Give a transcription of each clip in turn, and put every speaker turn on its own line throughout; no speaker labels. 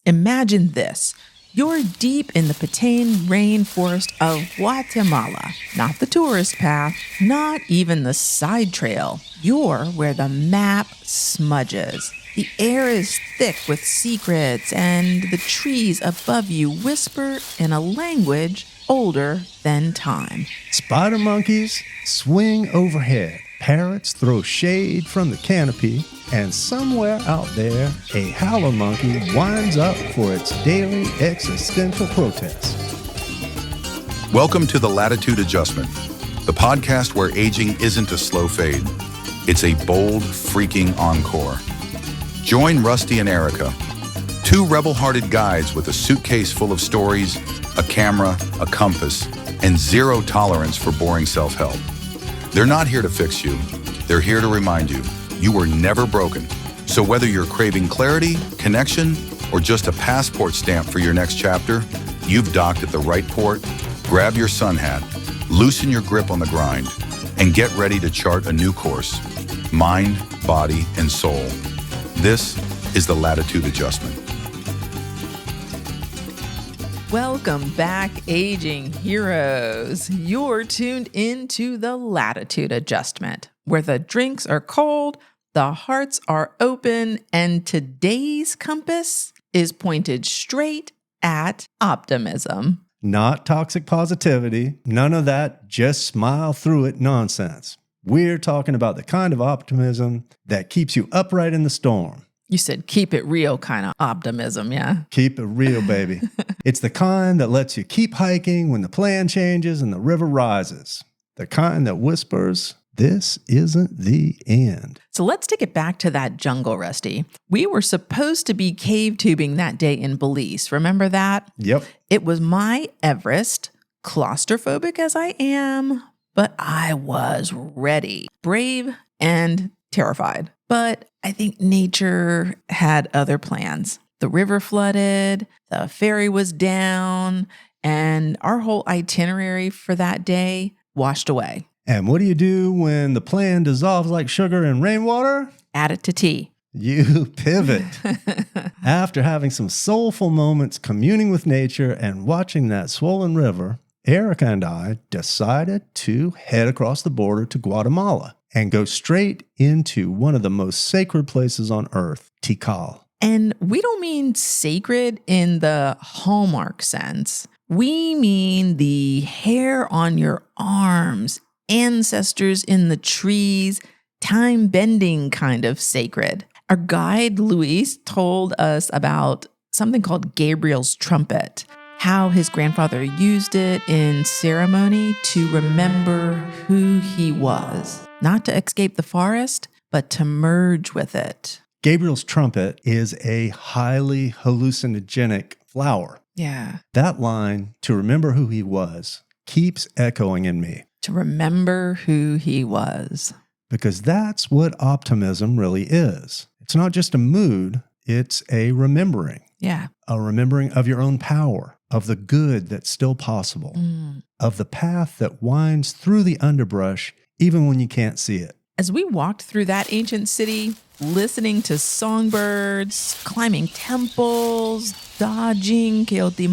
Imagine this. You're deep in the Petén rainforest of Guatemala. Not the tourist path, not even the side trail. You're where the map smudges. The air is thick with secrets, and the trees above you whisper in a language older than time.
Spider monkeys swing overhead. Parrots throw shade from the canopy. And somewhere out there, a howler monkey winds up for its daily existential protest.
Welcome to the Latitude Adjustment, the podcast where aging isn't a slow fade. It's a bold, freaking encore. Join Rusty and Erica, two rebel-hearted guides with a suitcase full of stories, a camera, a compass, and zero tolerance for boring self-help. They're not here to fix you. They're here to remind you. You were never broken. So whether you're craving clarity, connection, or just a passport stamp for your next chapter, you've docked at the right port. Grab your sun hat, loosen your grip on the grind, and get ready to chart a new course. Mind, body, and soul. This is the Latitude Adjustment.
Welcome back, aging heroes. You're tuned into the Latitude Adjustment, where the drinks are cold, the hearts are open, and today's compass is pointed straight at optimism.
Not toxic positivity, none of that just smile through it nonsense. We're talking about the kind of optimism that keeps you upright in the storm.
You said keep it real kind of optimism, yeah?
Keep it real, baby. It's the kind that lets you keep hiking when the plan changes and the river rises. The kind that whispers, this isn't the end.
So let's take it back to that jungle, Rusty. We were supposed to be cave tubing that day in Belize. Remember that?
Yep.
It was my Everest, claustrophobic as I am, but I was ready, brave and terrified. But I think nature had other plans. The river flooded, the ferry was down, and our whole itinerary for that day washed away.
And what do you do when the plan dissolves like sugar in rainwater?
Add it to tea.
You pivot. After having some soulful moments communing with nature and watching that swollen river, Erica and I decided to head across the border to Guatemala and go straight into one of the most sacred places on earth, Tikal.
And we don't mean sacred in the Hallmark sense. We mean the hair on your arms, ancestors in the trees, time-bending kind of sacred. Our guide, Luis, told us about something called Gabriel's trumpet, how his grandfather used it in ceremony to remember who he was. Not to escape the forest, but to merge with it.
Gabriel's trumpet is a highly hallucinogenic flower.
Yeah.
That line, to remember who he was, keeps echoing in me.
To remember who he was.
Because that's what optimism really is. It's not just a mood, it's a remembering.
Yeah.
A remembering of your own power, of the good that's still possible, of the path that winds through the underbrush even when you can't see it.
As we walked through that ancient city, listening to songbirds, climbing temples, dodging Coyote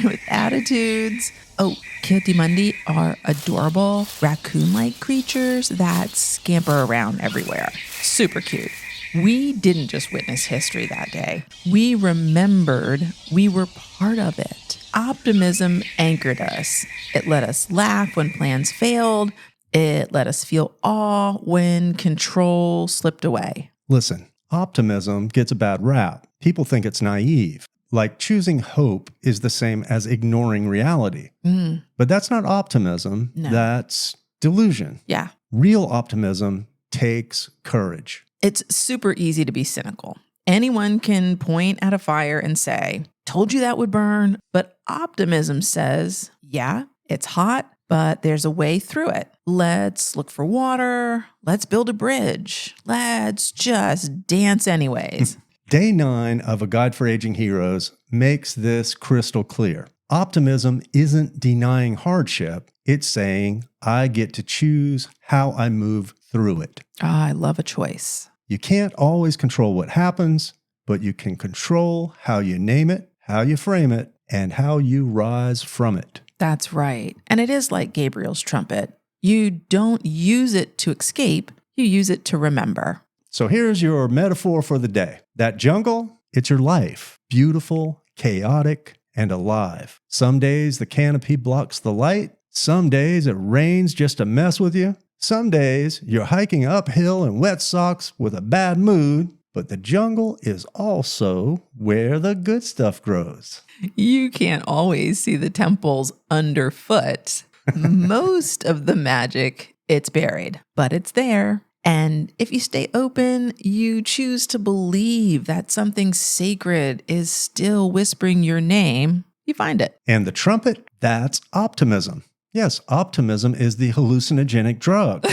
with attitudes. Oh, Coyote are adorable raccoon-like creatures that scamper around everywhere. Super cute. We didn't just witness history that day. We remembered we were part of it. Optimism anchored us. It let us laugh when plans failed. It let us feel awe when control slipped away.
Listen, optimism gets a bad rap. People think it's naive. Like choosing hope is the same as ignoring reality. But that's not optimism.
No.
That's delusion.
Yeah.
Real optimism takes courage.
It's super easy to be cynical. Anyone can point at a fire and say, told you that would burn. But optimism says, yeah, it's hot, but there's a way through it. Let's look for water. Let's build a bridge. Let's just dance anyways.
Day 9 of A Guide for Aging Heroes makes this crystal clear. Optimism isn't denying hardship. It's saying, I get to choose how I move through it.
I love a choice.
You can't always control what happens, but you can control how you name it, how you frame it, and how you rise from it.
That's right. And it is like Gabriel's trumpet. You don't use it to escape, you use it to remember.
So here's your metaphor for the day. That jungle, it's your life. Beautiful, chaotic, and alive. Some days the canopy blocks the light. Some days it rains just to mess with you. Some days you're hiking uphill in wet socks with a bad mood. But the jungle is also where the good stuff grows.
You can't always see the temples underfoot. Most of the magic, it's buried, but it's there. And if you stay open, you choose to believe that something sacred is still whispering your name, you find it.
And the trumpet, that's optimism. Yes, optimism is the hallucinogenic drug.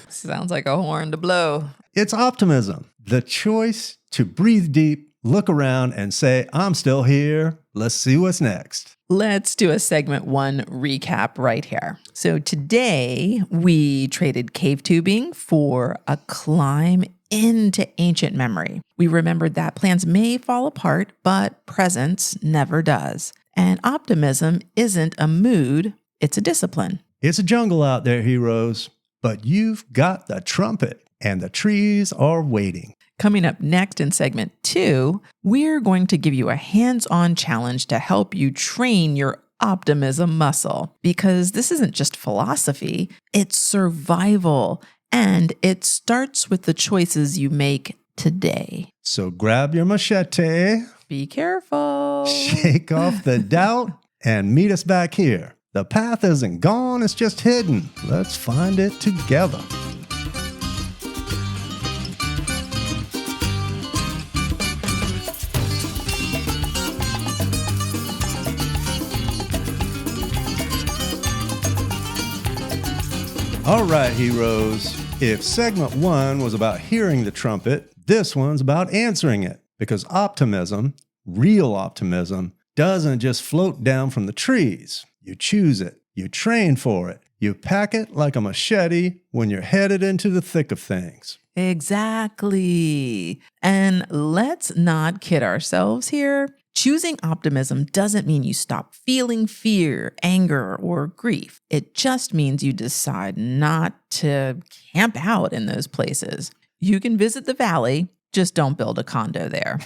Sounds like a horn to blow.
It's optimism, the choice to breathe deep, look around, and say, I'm still here. Let's see what's next.
Let's do a segment 1 recap right here. So today we traded cave tubing for a climb into ancient memory. We remembered that plans may fall apart, but presence never does. And optimism isn't a mood, it's a discipline.
It's a jungle out there, heroes, but you've got the trumpet, and the trees are waiting.
Coming up next in segment 2, we're going to give you a hands-on challenge to help you train your optimism muscle, because this isn't just philosophy, it's survival, and it starts with the choices you make today.
So grab your machete,
Be careful.
shake off the doubt, and meet us back here. The path isn't gone, it's just hidden. Let's find it together. All right, heroes. If segment 1 was about hearing the trumpet, this one's about answering it. Because optimism, real optimism, doesn't just float down from the trees. You choose it. You train for it. You pack it like a machete when you're headed into the thick of things.
Exactly. And let's not kid ourselves here. Choosing optimism doesn't mean you stop feeling fear, anger, or grief. It just means you decide not to camp out in those places. You can visit the valley, just don't build a condo there.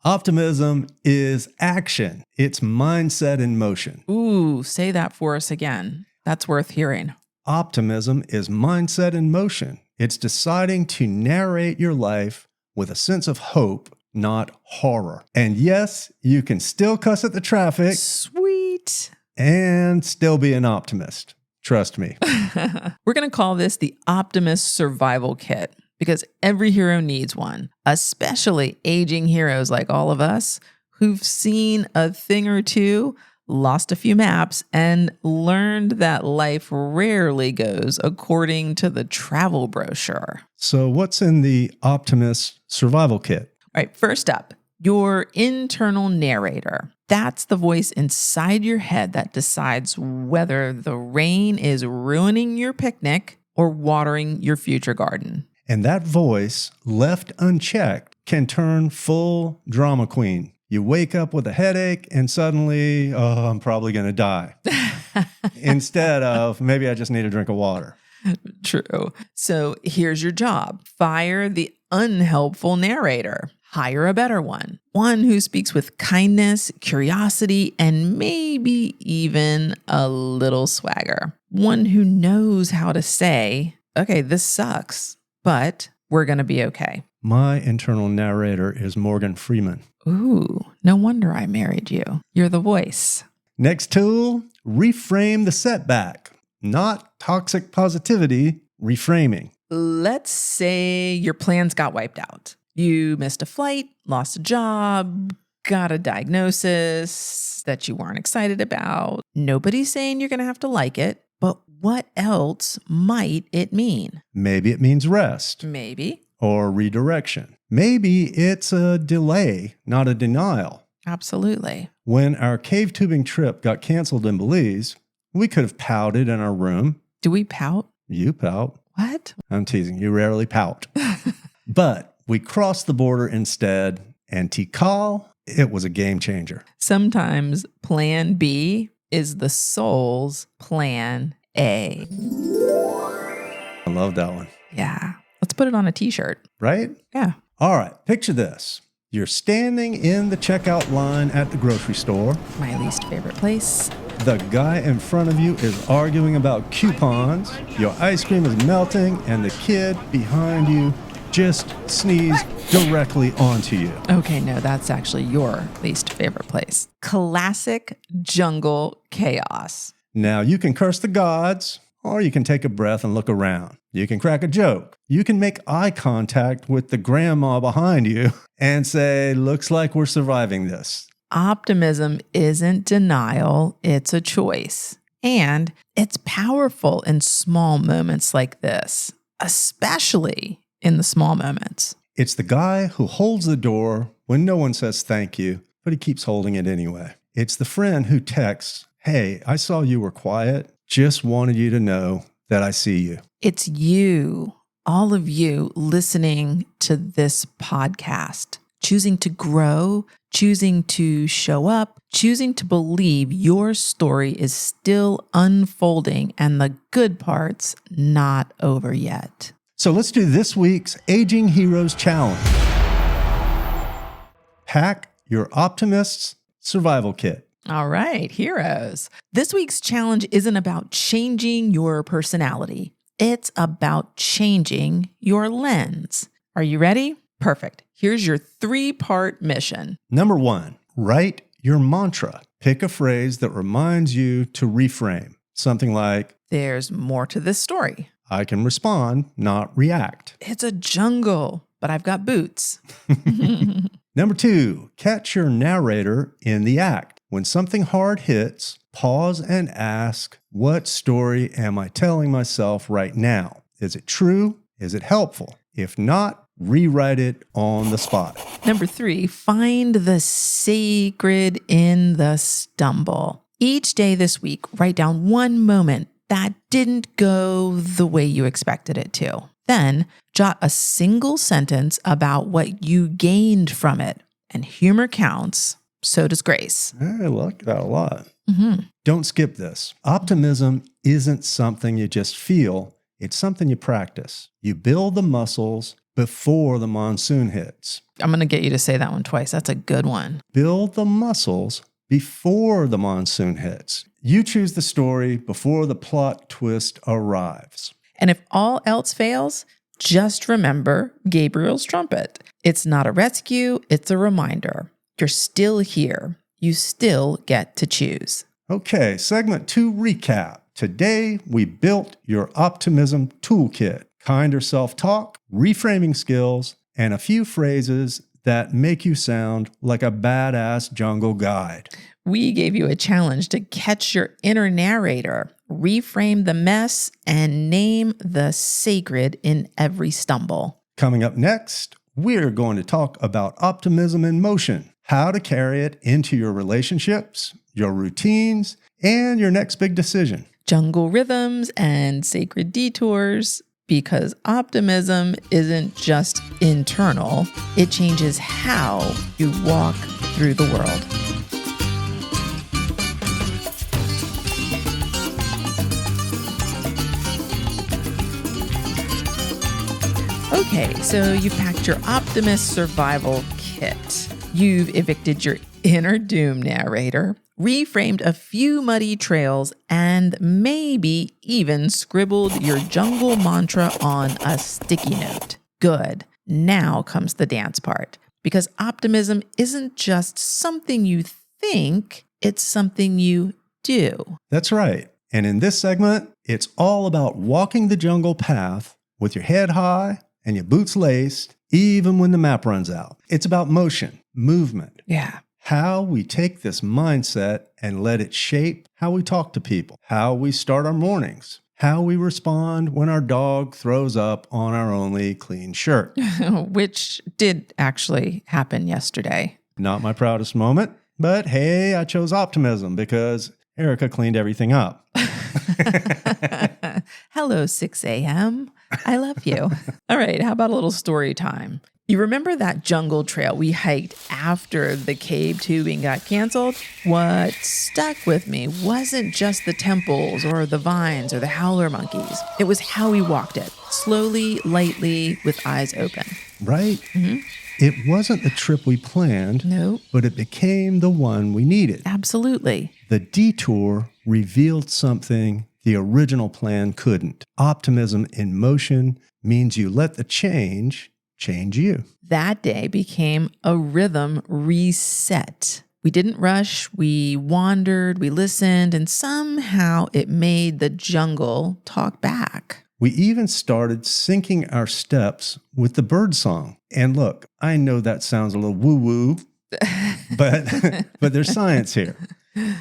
Optimism is action. It's mindset in motion.
Ooh, say that for us again. That's worth hearing.
Optimism is mindset in motion. It's deciding to narrate your life with a sense of hope, not horror. And yes, you can still cuss at the traffic.
Sweet.
And still be an optimist. Trust me.
We're going to call this the Optimist Survival Kit because every hero needs one, especially aging heroes like all of us who've seen a thing or two, lost a few maps, and learned that life rarely goes according to the travel brochure.
So what's in the Optimist Survival Kit?
All right, first up, your internal narrator. That's the voice inside your head that decides whether the rain is ruining your picnic or watering your future garden.
And that voice, left unchecked, can turn full drama queen. You wake up with a headache and suddenly, oh, I'm probably going to die. Instead of, maybe I just need a drink of water.
True. So here's your job. Fire the unhelpful narrator. Hire a better one. One who speaks with kindness, curiosity, and maybe even a little swagger. One who knows how to say, okay, this sucks, but we're going to be okay.
My internal narrator is Morgan Freeman.
Ooh, no wonder I married you. You're the voice.
Next tool, reframe the setback. Not toxic positivity, reframing.
Let's say your plans got wiped out. You missed a flight, lost a job, got a diagnosis that you weren't excited about. Nobody's saying you're going to have to like it, but what else might it mean?
Maybe it means rest.
Maybe.
Or redirection. Maybe it's a delay, not a denial.
Absolutely.
When our cave tubing trip got canceled in Belize, we could have pouted in our room.
Do we pout?
You pout.
What?
I'm teasing. You rarely pout. But we crossed the border instead, and Tikal, it was a game changer.
Sometimes plan B is the soul's plan A.
I love that one.
Yeah. Let's put it on a t-shirt.
Right?
Yeah.
All right, picture this. You're standing in the checkout line at the grocery store.
My least favorite place.
The guy in front of you is arguing about coupons. Your ice cream is melting, and the kid behind you just sneezed directly onto you.
Okay, no, that's actually your least favorite place. Classic jungle chaos.
Now, you can curse the gods, or you can take a breath and look around. You can crack a joke. You can make eye contact with the grandma behind you and say, looks like we're surviving this.
Optimism isn't denial, it's a choice. And it's powerful in small moments like this, especially in the small moments.
It's the guy who holds the door when no one says thank you, but he keeps holding it anyway. It's the friend who texts, hey, I saw you were quiet. Just wanted you to know that I see you.
It's you, all of you listening to this podcast, choosing to grow, choosing to show up, choosing to believe your story is still unfolding and the good part's not over yet.
So let's do this week's Aging Heroes Challenge. Pack your Optimist's survival kit.
All right, heroes. This week's challenge isn't about changing your personality. It's about changing your lens. Are you ready? Perfect. Here's your 3-part mission.
Number 1, write your mantra. Pick a phrase that reminds you to reframe. Something like,
There's more to this story.
I can respond, not react.
It's a jungle, but I've got boots.
Number 2, catch your narrator in the act. When something hard hits, pause and ask, what story am I telling myself right now? Is it true? Is it helpful? If not, rewrite it on the spot.
Number 3, find the sacred in the stumble. Each day this week, write down one moment that didn't go the way you expected it to. Then jot a single sentence about what you gained from it. And humor counts, so does grace.
I like that a lot.
Mm-hmm.
Don't skip this. Optimism isn't something you just feel. It's something you practice. You build the muscles before the monsoon hits.
I'm going to get you to say that one twice. That's a good one.
Build the muscles before the monsoon hits. You choose the story before the plot twist arrives.
And if all else fails, just remember Gabriel's trumpet. It's not a rescue, it's a reminder. You're still here. You still get to choose.
Okay, segment 2 recap. Today, we built your Optimism toolkit. Kinder self-talk, reframing skills, and a few phrases that make you sound like a badass jungle guide.
We gave you a challenge to catch your inner narrator, reframe the mess, and name the sacred in every stumble.
Coming up next, we're going to talk about optimism in motion, how to carry it into your relationships, your routines, and your next big decision.
Jungle rhythms and sacred detours, because optimism isn't just internal, it changes how you walk through the world. Okay, so you've packed your Optimist survival kit. You've evicted your inner doom narrator, reframed a few muddy trails, and maybe even scribbled your jungle mantra on a sticky note. Good. Now comes the dance part. Because optimism isn't just something you think, it's something you do.
That's right. And in this segment, it's all about walking the jungle path with your head high and your boots laced, even when the map runs out. It's about motion, movement.
Yeah.
How we take this mindset and let it shape how we talk to people, how we start our mornings, how we respond when our dog throws up on our only clean shirt.
Which did actually happen yesterday.
Not my proudest moment, but hey, I chose optimism because Erica cleaned everything up.
Hello, 6 a.m. I love you. All right, how about a little story time? You remember that jungle trail we hiked after the cave tubing got canceled? What stuck with me wasn't just the temples or the vines or the howler monkeys. It was how we walked it, slowly, lightly, with eyes open.
Right? Mm-hmm. It wasn't the trip we planned,
Nope.
But it became the one we needed.
Absolutely.
The detour revealed something the original plan couldn't. Optimism in motion means you let the change you.
That day became a rhythm reset. We didn't rush, we wandered, we listened, and somehow it made the jungle talk back.
We even started syncing our steps with the bird song. And look, I know that sounds a little woo-woo, but there's science here.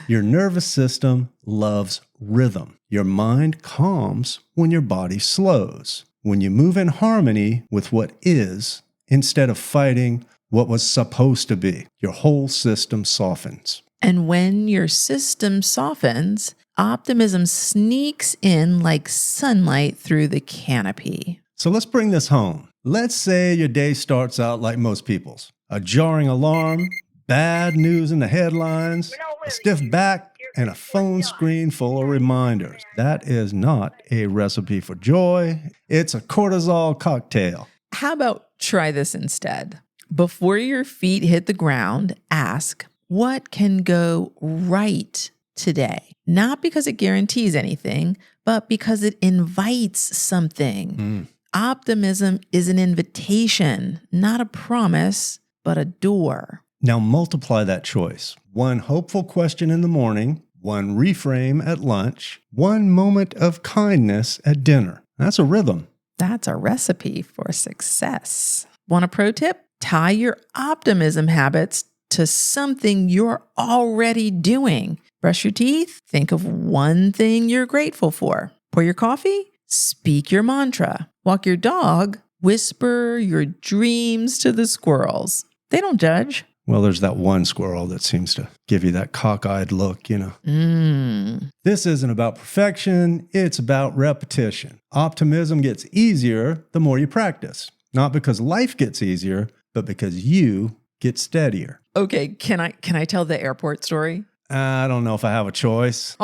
Your nervous system loves rhythm. Your mind calms when your body slows. When you move in harmony with what is, instead of fighting what was supposed to be, your whole system softens.
And when your system softens, optimism sneaks in like sunlight through the canopy.
So let's bring this home. Let's say your day starts out like most people's. A jarring alarm, bad news in the headlines, a stiff back, and a phone screen full of reminders. That is not a recipe for joy. It's a cortisol cocktail.
How about try this instead? Before your feet hit the ground, ask, what can go right today? Not because it guarantees anything, but because it invites something. Optimism is an invitation, not a promise, but a door.
Now multiply that choice. One hopeful question in the morning, one reframe at lunch, one moment of kindness at dinner. That's a rhythm.
That's a recipe for success. Want a pro tip? Tie your optimism habits to something you're already doing. Brush your teeth? Think of one thing you're grateful for. Pour your coffee? Speak your mantra. Walk your dog? Whisper your dreams to the squirrels. They don't judge.
Well, there's that one squirrel that seems to give you that cockeyed look, you know. This isn't about perfection. It's about repetition. Optimism gets easier the more you practice. Not because life gets easier, but because you get steadier.
Okay, can I tell the airport story?
I don't know if I have a choice.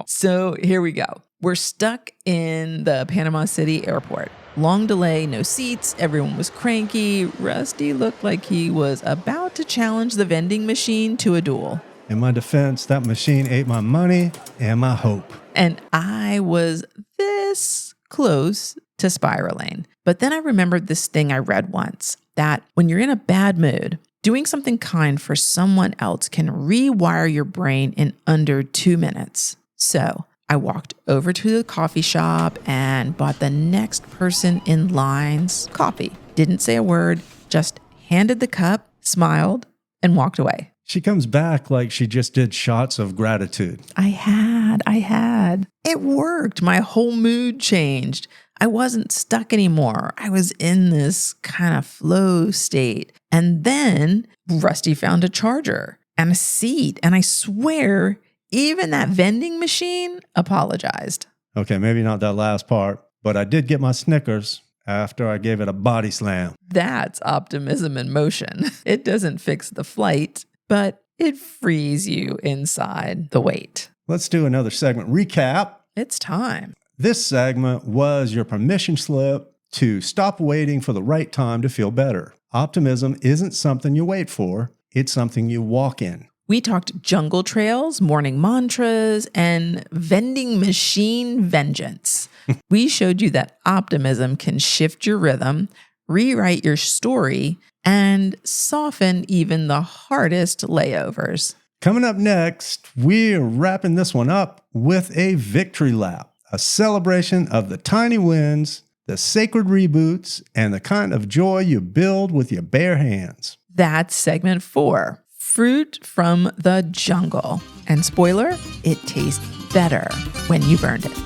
So here we go. We're stuck in the Panama City airport. Long delay, no seats, everyone was cranky. Rusty looked like he was about to challenge the vending machine to a duel.
In my defense, that machine ate my money and my hope.
And I was this close to spiraling. But then I remembered this thing I read once, that when you're in a bad mood, doing something kind for someone else can rewire your brain in under 2 minutes. So I walked over to the coffee shop and bought the next person in line's coffee. Didn't say a word, just handed the cup, smiled, and walked away.
She comes back like she just did shots of gratitude.
I had. It worked. My whole mood changed. I wasn't stuck anymore. I was in this kind of flow state. And then Rusty found a charger and a seat. And I swear, even that vending machine apologized.
Okay, maybe not that last part, but I did get my Snickers after I gave it a body slam.
That's optimism in motion. It doesn't fix the flight, but it frees you inside the wait.
Let's do another segment recap.
It's time.
This segment was your permission slip to stop waiting for the right time to feel better. Optimism isn't something you wait for, it's something you walk in.
We talked jungle trails, morning mantras, and vending machine vengeance. We showed you that optimism can shift your rhythm, rewrite your story, and soften even the hardest layovers.
Coming up next, we're wrapping this one up with a victory lap, a celebration of the tiny wins, the sacred reboots, and the kind of joy you build with your bare hands.
That's segment 4. Fruit from the jungle. And spoiler, it tastes better when you've earned it.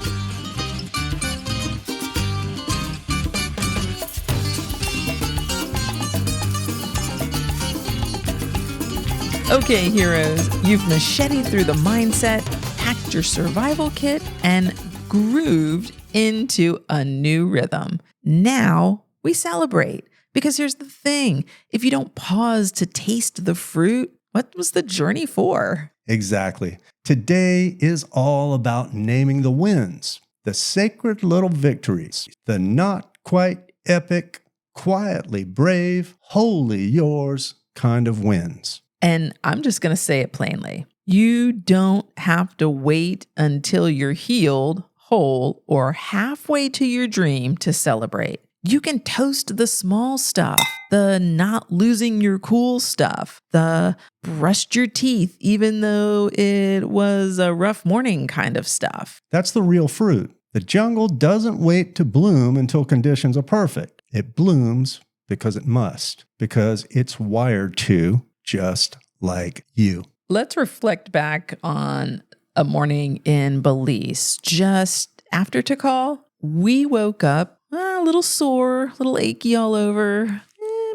Okay, heroes, you've macheted through the mindset, packed your survival kit, and grooved into a new rhythm. Now we celebrate Because here's the thing. If you don't pause to taste the fruit, what was the journey for?
Exactly. Today is all about naming the wins, the sacred little victories, the not quite epic, quietly brave, wholly yours kind of wins.
And I'm just going to say it plainly. You don't have to wait until you're healed, whole, or halfway to your dream to celebrate. You can toast the small stuff, the not losing your cool stuff, the brushed your teeth even though it was a rough morning kind of stuff.
That's the real fruit. The jungle doesn't wait to bloom until conditions are perfect. It blooms because it must, because it's wired to, just like you.
Let's reflect back on a morning in Belize. Just after Tikal, we woke up a little sore, a little achy all over,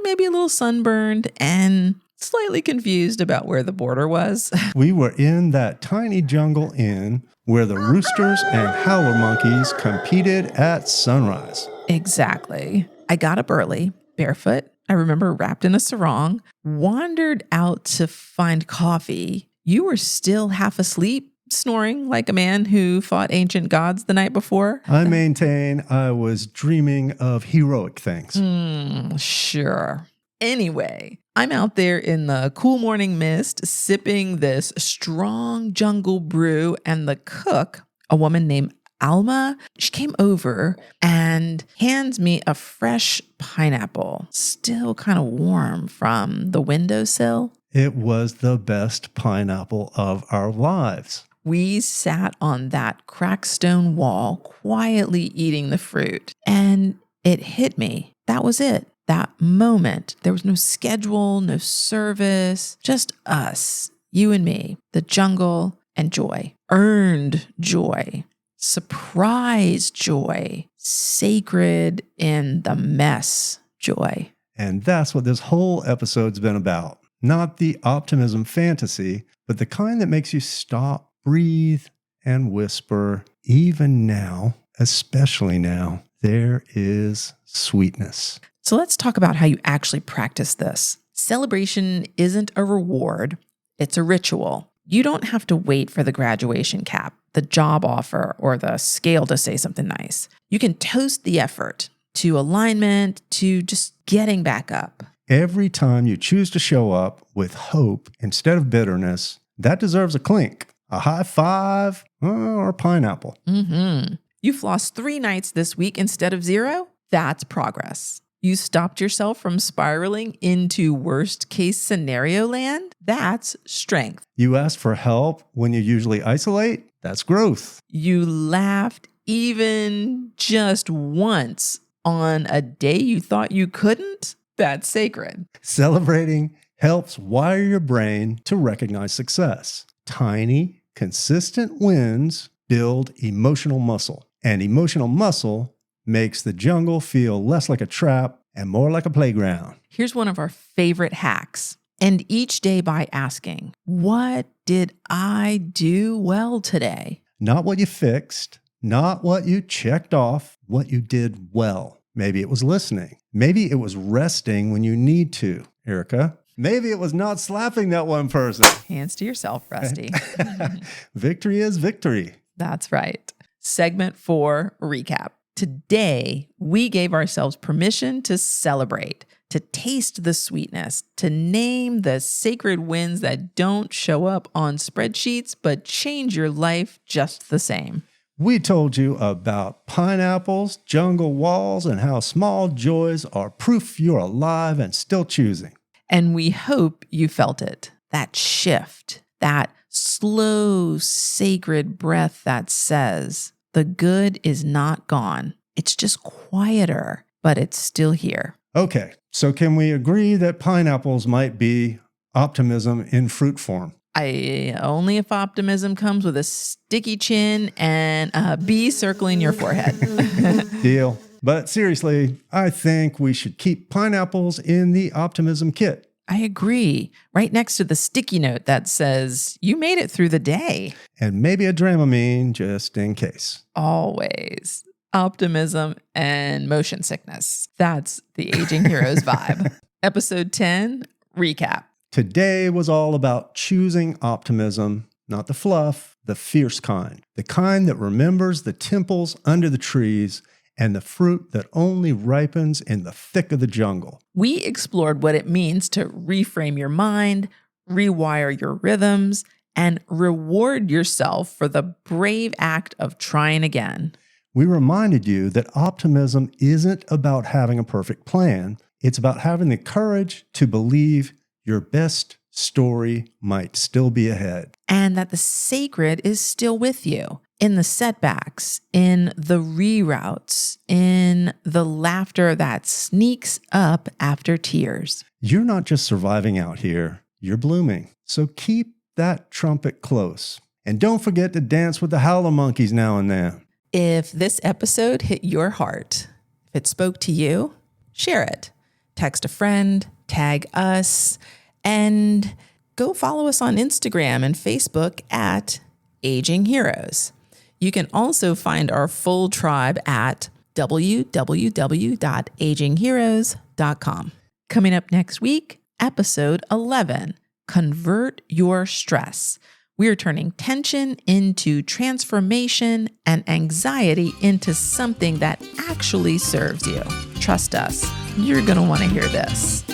maybe a little sunburned, and slightly confused about where the border was.
We were in that tiny jungle inn where the roosters and howler monkeys competed at sunrise.
Exactly. I got up early, barefoot. I remember wrapped in a sarong, wandered out to find coffee. You were still half asleep, snoring like a man who fought ancient gods the night before.
I maintain I was dreaming of heroic things.
Sure. Anyway, I'm out there in the cool morning mist, sipping this strong jungle brew, and the cook, a woman named Alma, she came over and hands me a fresh pineapple, still kind of warm from the windowsill.
It was the best pineapple of our lives.
We sat on that cracked stone wall, quietly eating the fruit, and it hit me. That was it. That moment. There was no schedule, no service, just us, you and me, the jungle, and joy. Earned joy. Surprise joy, sacred in the mess joy.
And that's what this whole episode's been about. Not the optimism fantasy, but the kind that makes you stop, breathe, and whisper, even now, especially now, there is sweetness.
So let's talk about how you actually practice this. Celebration isn't a reward, it's a ritual. You don't have to wait for the graduation cap, the job offer, or the scale to say something nice. You can toast the effort to alignment, to just getting back up.
Every time you choose to show up with hope instead of bitterness, that deserves a clink, a high five, or a pineapple.
You flossed 3 nights this week instead of 0? That's progress. You stopped yourself from spiraling into worst case scenario land? That's strength.
You ask for help when you usually isolate? That's growth.
You laughed even just once on a day you thought you couldn't? That's sacred.
Celebrating helps wire your brain to recognize success. Tiny, consistent wins build emotional muscle. And emotional muscle makes the jungle feel less like a trap and more like a playground.
Here's one of our favorite hacks. End each day by asking, what did I do well today?
Not what you fixed, not what you checked off, what you did well. Maybe it was listening. Maybe it was resting when you need to, Erica. Maybe it was not slapping that one person.
Hands to yourself, Rusty.
Victory is victory.
That's right. Segment 4, recap. Today, we gave ourselves permission to celebrate, to taste the sweetness, to name the sacred wins that don't show up on spreadsheets, but change your life just the same.
We told you about pineapples, jungle walls, and how small joys are proof you're alive and still choosing.
And we hope you felt it. That shift, that slow, sacred breath that says, the good is not gone. It's just quieter, but it's still here.
Okay, so can we agree that pineapples might be optimism in fruit form?
Only if optimism comes with a sticky chin and a bee circling your forehead.
Deal. But seriously, I think we should keep pineapples in the optimism kit.
I agree. Right next to the sticky note that says, you made it through the day.
And maybe a Dramamine just in case.
Always. optimism, and motion sickness. That's the Aging Heroes vibe. Episode 10, recap.
Today was all about choosing optimism, not the fluff, the fierce kind. The kind that remembers the temples under the trees and the fruit that only ripens in the thick of the jungle.
We explored what it means to reframe your mind, rewire your rhythms, and reward yourself for the brave act of trying again.
We reminded you that optimism isn't about having a perfect plan. It's about having the courage to believe your best story might still be ahead.
And that the sacred is still with you in the setbacks, in the reroutes, in the laughter that sneaks up after tears.
You're not just surviving out here, you're blooming. So keep that trumpet close. And don't forget to dance with the howler monkeys now and then.
If this episode hit your heart, if it spoke to you, share it. Text a friend, tag us, and go follow us on Instagram and Facebook at Aging Heroes. You can also find our full tribe at www.agingheroes.com. Coming up next week, episode 11, Convert Your Stress. We are turning tension into transformation and anxiety into something that actually serves you. Trust us, you're going to want to hear this.